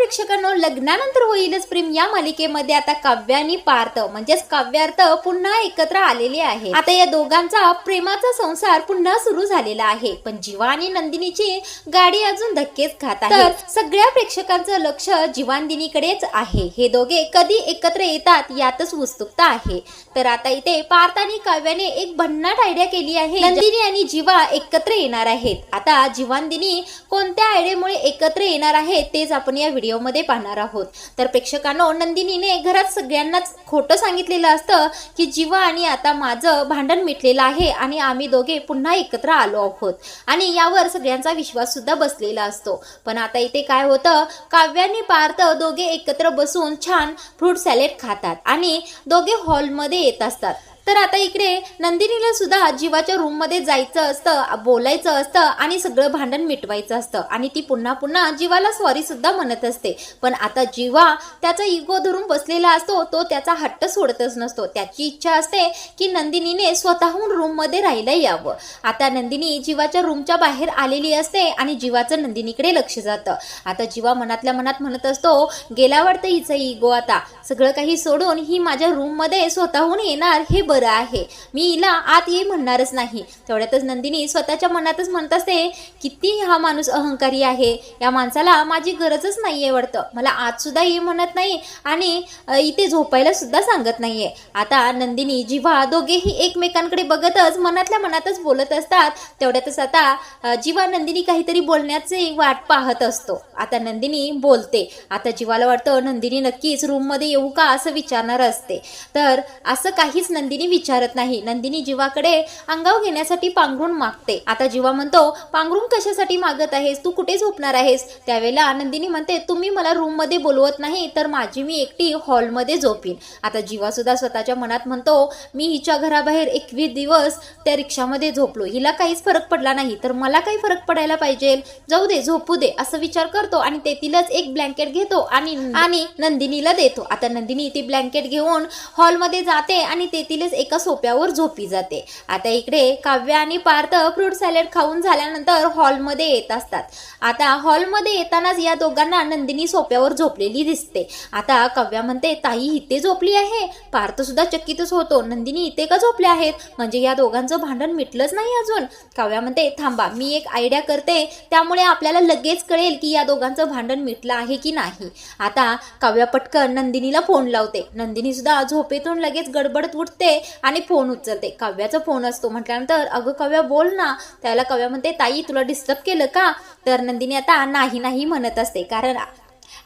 प्रेक्षकांनो, लग्नानंतर होईलच प्रेम या मालिकेमध्ये आता काव्य आणि पार्थ म्हणजेच काव्यार्थ पुन्हा एकत्र आलेले आहे। आता या दोघांचा प्रेमाचा संसार पुन्हा सुरू झालेला आहे, पण जीवा आणि नंदिनीची गाडी अजून धक्केच खात आहे। तर सगळ्या प्रेक्षकांचं लक्ष जीवानंदिनीकडेच आहे। हे दोघे कधी एकत्र येतात यातच उत्सुकता आहे। तर आता इथे पार्थ आणि काव्याने एक भन्नाट आयडिया केली आहे। नंदिनी आणि जीवा एकत्र येणार आहेत। आता जीवानंदिनी कोणत्या आयडियामुळे एकत्र येणार आहे तेच आपण या व्हिडिओ मध्ये पाहणार आहोत। तर प्रेक्षकांनो, नंदिनीने घरात सगळ्यांनाच खोटं सांगितलेलं असतं की जीवा आणि आता माझं भांडण मिटलेलं आहे आणि आम्ही दोघे पुन्हा एकत्र आलो आहोत, आणि यावर सगळ्यांचा विश्वास सुद्धा बसलेला असतो। पण आता इथे काय होतं, काव्य आणि पार्थ दोघे एकत्र बसून छान फ्रूट सॅलेड खातात आणि दोघे हॉलमध्ये येत असतात। तर आता इकडे नंदिनीला सुद्धा जीवाच्या रूम मध्ये जायचं असतं, बोलायचं असतं आणि सगळं भांडण मिटवायचं असतं, आणि ती पुन्हा पुन्हा जीवाला सॉरी सुद्धा म्हणत असते। पण आता जीवा त्याचा इगो धरून बसलेला असतो, तो त्याचा हट्ट सोडतच नसतो। त्याची इच्छा असते की नंदिनीने स्वतःहून रूम मध्ये राहायला यावं। आता नंदिनी जीवाच्या रूमच्या बाहेर आलेली असते आणि जीवाचं नंदिनीकडे लक्ष जातं। आता जीवा मनातल्या मनात म्हणत असतो, गेला वाटतं हिचा इगो, आता सगळं काही सोडून ही माझ्या रूम मध्ये स्वतःहून येणार हे बरं आहे, मी हिला आत ये म्हणणारच नाही। तेवढ्यातच नंदिनी स्वतःच्या मनातच म्हणत असते, किती हा माणूस अहंकारी आहे, या माणसाला माझी गरजच नाहीये वाटतं, मला आत सुद्धा ये म्हणत नाही आणि इथे झोपायला सुद्धा सांगत नाहीये। आता नंदिनी जीवा दोघेही एकमेकांकडे बघतच मनातल्या मनातच बोलत असतात। तेवढ्यातच आता जीवा नंदिनी काहीतरी बोलण्याची वाट पाहत असतो। आता नंदिनी बोलते। आता जीवाला वाटतं नंदिनी नक्कीच रूम मध्ये येऊ का असं विचारणार असते, तर असं काहीच नंदिनी विचारत नाही। नंदिनी जीवाकडे अंगावर घेण्यासाठी पांघरून मागते। आता जीवा म्हणतो, पांघरून कशासाठी मागत आहेस, तू कुठे झोपणार आहेस? त्यावेळेला नंदिनी म्हणते, तुम्ही मला रूम मध्ये बोलवत नाही तर माझी मी एकटी हॉल मध्ये झोपीन। आता जीवा सुद्धा स्वतःच्या मनात म्हणतो, मी हिच्या घराबाहेर 21 दिवस त्या रिक्षामध्ये झोपलो, हिला काहीच फरक पडला नाही तर मला काही फरक पडायला पाहिजे, जाऊ दे झोपू दे असं विचार करतो आणि तेथीलच एक ब्लँकेट घेतो आणि नंदिनीला देतो। आता नंदिनी ती ब्लँकेट घेऊन हॉल मध्ये जाते आणि तेथीलच एका सोप्यावर झोपी जाते। आता इकडे काव्य आणि पार्थ फ्रूट सॅलेड खाऊन झाल्यानंतर हॉलमध्ये येत असतात। आता हॉलमध्ये येतानाच या दोघांना नंदिनी सोप्यावर झोपलेली दिसते। आता काव्य म्हणते, ताई इथे झोपली आहे। पार्थ सुद्धा चकितच होतो, नंदिनी इथे का झोपले आहेत, म्हणजे या दोघांचं भांडण मिटलंच नाही अजून। काव्य म्हणते, थांबा मी एक आयडिया करते, त्यामुळे आपल्याला लगेच कळेल की या दोघांचं भांडण मिटलं आहे की नाही। आता काव्य पटकन नंदिनीला फोन लावते। नंदिनी सुद्धा झोपेतून लगेच गडबडत उठते आणि फोन उचलते। काव्याचा फोन असतो म्हटल्यानंतर, अगं काव्या बोल ना। त्याला काव्या म्हणते, ताई तुला डिस्टर्ब केलं का? तर नंदिनी आता नाही नाही म्हणत असते, कारण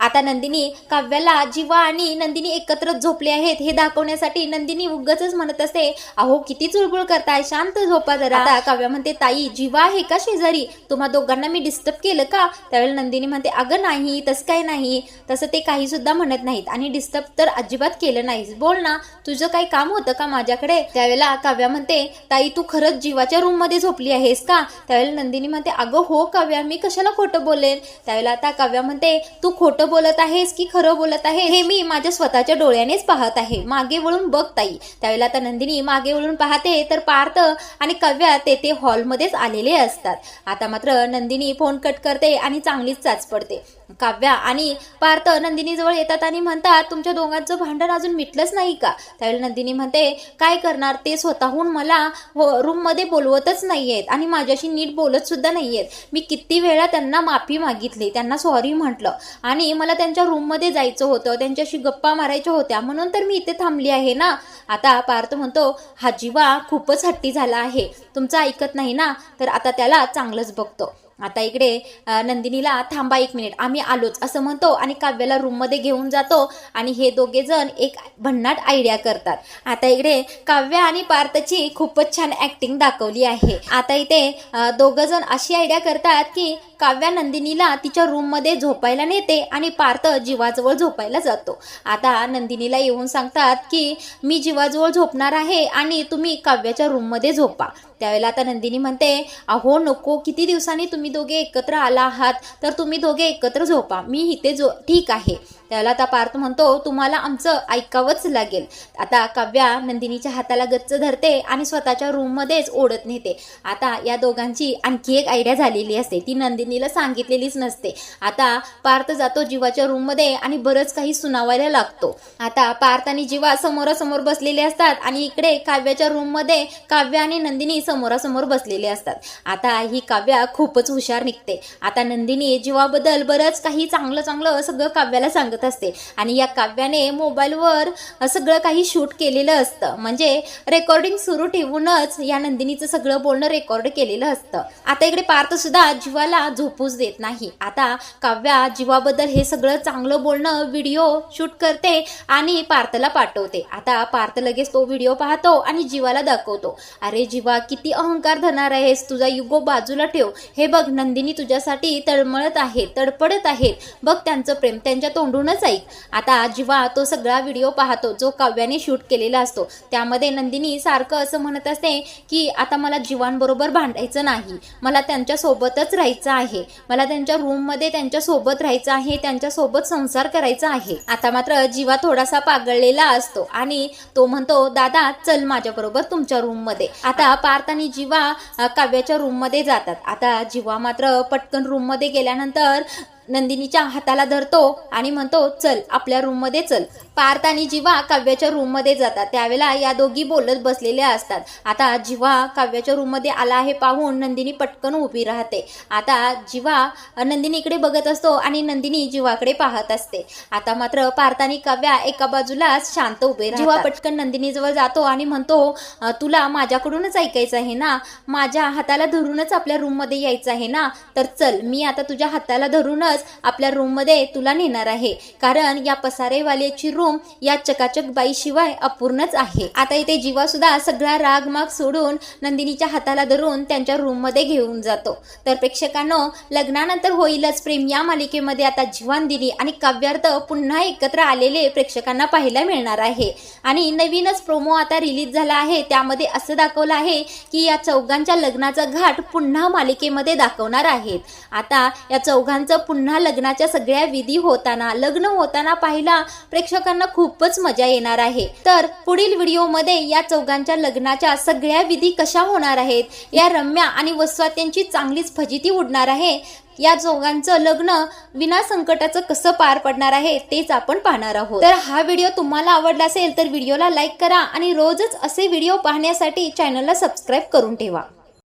आता नंदिनी काव्याला जीवा आणि नंदिनी एकत्र झोपले आहेत हे दाखवण्यासाठी नंदिनी उगाचच म्हणत असते, अहो किती चुळबुळ करताय, शांत झोपा जरा। आता काव्या म्हणते, ताई जीवा आहे का शेजारी, तुम्हा दोघांना मी डिस्टर्ब केलं का? त्यावेळेला नंदिनी म्हणते, अगं नाही तसं काय नाही, तसं ते काही सुद्धा म्हणत नाहीत आणि डिस्टर्ब तर अजिबात केलं नाहीस, बोल ना तुझं काही काम होतं का माझ्याकडे? त्यावेळेला काव्या म्हणते, ताई तू खरंच जीवाच्या रूम मध्ये झोपली आहेस का? त्यावेळेला नंदिनी म्हणते, अगं हो काव्या, मी कशाला खोटं बोलेन? त्यावेळेला आता काव्या म्हणते, तू खोटं बोलत आहेस की खरं बोलत आहे हे मी माझ्या स्वतःच्या डोळ्यानेच पाहत आहे, मागे वळून बघ ताई। त्यावेळेला आता नंदिनी मागे वळून पाहते तर पार्थ आणि काव्या तेथे हॉलमध्येच आलेले असतात। आता मात्र नंदिनी फोन कट करते आणि चांगलीच चाच पडते। काव्या आणि पार्थ नंदिनी जवळ येतात आणि म्हणतात, तुमच्या दोघांचं भांडण अजून मिटलंच नाही का? त्यावेळेला नंदिनी म्हणते, काय करणार, ते स्वतःहून मला रूम मध्ये बोलवतच नाहीयेत आणि माझ्याशी नीट बोलत सुद्धा नाहीयेत। मी किती वेळा त्यांना माफी मागितली, त्यांना सॉरी म्हटलं आणि मला त्यांच्या रूम मध्ये जायचं होतं, त्यांच्याशी गप्पा मारायच्या होत्या, म्हणून तर मी इथे थांबली आहे ना। आता पार्थ म्हणतो, हा जीवा खूपच हट्टी झाला आहे, तुमचं ऐकत नाही ना, तर आता त्याला चांगलंच बघतो। आता इकडे नंदिनीला, थांबा 1 मिनिट आम्ही आलोच असं म्हणतो आणि काव्याला रूम मध्ये घेऊन जातो आणि हे दोघे जण एक भन्नाट आयडिया करतात। आता इकडे काव्य आणि पार्थची खूपच छान ऍक्टिंग दाखवली आहे। आता इथे दोघं जण अशी आयडिया करतात की काव्या नंदिनीला तिच्या रूम मध्ये झोपायला नेते आणि पार्थ जीवाजवळ झोपायला जातो। आता नंदिनीला येऊन सांगतात की मी जीवाजवळ झोपणार आहे आणि तुम्ही काव्याच्या रूम मध्ये झोपा। त्यावेळेला आता नंदिनी म्हणते, अहो नको, किती दिवसांनी तुम्ही तुम्ही दोघे एकत्र आला आहात तर तुम्ही दोघे एकत्र झोपा, मी इथे ठीक आहे. त्याला आता पार्थ म्हणतो तुम्हाला आमचं ऐकावंच लागेल. आता काव्या नंदिनीच्या हाताला गच्च धरते आणि स्वतःच्या रूममध्येच ओढत नेते. आता या दोघांची आणखी एक आयडिया झालेली असते, ती नंदिनीला सांगितलेलीच नसते. आता पार्थ जातो जीवाच्या रूममध्ये आणि बरंच काही सुनावायला लागतो. आता पार्थ आणि जीवा समोरासमोर बसलेले असतात आणि इकडे काव्याच्या रूममध्ये काव्या आणि नंदिनी समोरासमोर बसलेले असतात. आता ही काव्या खूपच हुशार निघते. आता नंदिनी जीवाबद्दल बरंच काही चांगलं चांगलं सगळं काव्याला सांगत असते आणि या काव्याने मोबाईलवर सगळं काही शूट केलेलं असतं, म्हणजे रेकॉर्डिंग सुरू ठेवूनच या नंदिनीचं सगळं बोलणं रेकॉर्ड केलेलं असतं. आता इकडे पार्थ सुद्धा जीवाला झोपूच देत नाही. आता काव्या जीवाबद्दल हे सगळं चांगलं बोलणं व्हिडिओ शूट करते आणि पार्थला पाठवते. आता पार्थ लगेच तो व्हिडिओ पाहतो आणि जीवाला दाखवतो. अरे जीवा, किती अहंकार धरणार आहेस, तुझा युगो बाजूला ठेव. हे बघ नंदिनी तुझ्यासाठी तळमळत आहेत, तडपडत आहेत, बघ त्यांचं प्रेम, त्यांच्या तोंडून ऐक. आता जीवा तो सगळा व्हिडिओ पाहतो जो काव्याने शूट केलेला असतो. त्यामध्ये नंदिनी सारखं असं म्हणत असते की आता मला जीवांबरोबर भांडायचं नाही, मला त्यांच्या सोबतच राहायचं आहे, मला त्यांच्या रूममध्ये त्यांच्या सोबत राहायचं आहे, त्यांच्या सोबत संसार करायचा आहे. आता मात्र जीवा थोडासा पागळलेला असतो आणि तो म्हणतो दादा चल माझ्या बरोबर तुमच्या रूम मध्ये. आता पार्थ आणि जीवा काव्याच्या रूम मध्ये जातात. आता जीवा मात्र पटकन रूम मध्ये गेल्यानंतर नंदिनीच्या हाताला धरतो आणि म्हणतो चल आपल्या रूम मध्ये चल. पार्थ आणि जीवा काव्याच्या रूम मध्ये जातात. त्यावेळेला या दोघी बोलत बसलेल्या असतात. आता जीवा काव्याच्या रूम मध्ये आला आहे पाहून नंदिनी पटकन उभी राहते. आता जीवा नंदिनीकडे बघत असतो आणि नंदिनी जीवाकडे पाहत असते. आता मात्र पार्थ आणि काव्या एका बाजूला शांत उभे राहतात. जीवा पटकन नंदिनी जवळ जातो आणि म्हणतो तुला माझ्याकडूनच ऐकायचं आहे ना, माझ्या हाताला धरूनच आपल्या रूम मध्ये यायचं आहे ना, तर चल मी आता तुझ्या हाताला धरूनच आपल्या रूम मध्ये तुला नेणार आहे, कारण या पसारेवाल्याची रूम या चकाचक बाई शिवाय अपूर्णच आहे. आता इथे जीवा सुद्धा सगळा राग माग सोडून नंदिनीच्या हाताला धरून त्यांच्या रूम मध्ये घेऊन जातो. तर प्रेक्षकांनो, लग्नानंतर होईलच प्रेम या मालिकेमध्ये आता जीवानंदिनी आणि काव्यार्थ पुन्हा एकत्र आलेले प्रेक्षकांना पाहायला मिळणार आहे. आणि नवीनच प्रोमो आता रिलीज झाला आहे. त्यामध्ये असं दाखवलं आहे की या चौघांच्या लग्नाचा घाट पुन्हा मालिकेमध्ये दाखवणार आहेत. आता या चौघांचं पुन्हा लग्नाच्या सगळ्या विधी होताना, लग्न होताना पाहिला प्रेक्षकांना खूपच मजा येणार आहे. तर पुढील व्हिडिओमध्ये या चौघांच्या लग्नाच्या सगळ्या विधी कशा होणार आहेत, या रम्या आणि वस्वात्यांची चांगलीच फजिती उडणार आहे, या चौघांचं लग्न विना संकटाचं कसं पार पडणार आहे तेच आपण पाहणार आहोत. तर हा व्हिडिओ तुम्हाला आवडला असेल तर व्हिडिओला लाईक करा आणि रोजच असे व्हिडिओ पाहण्यासाठी चॅनलला सबस्क्राईब करून ठेवा.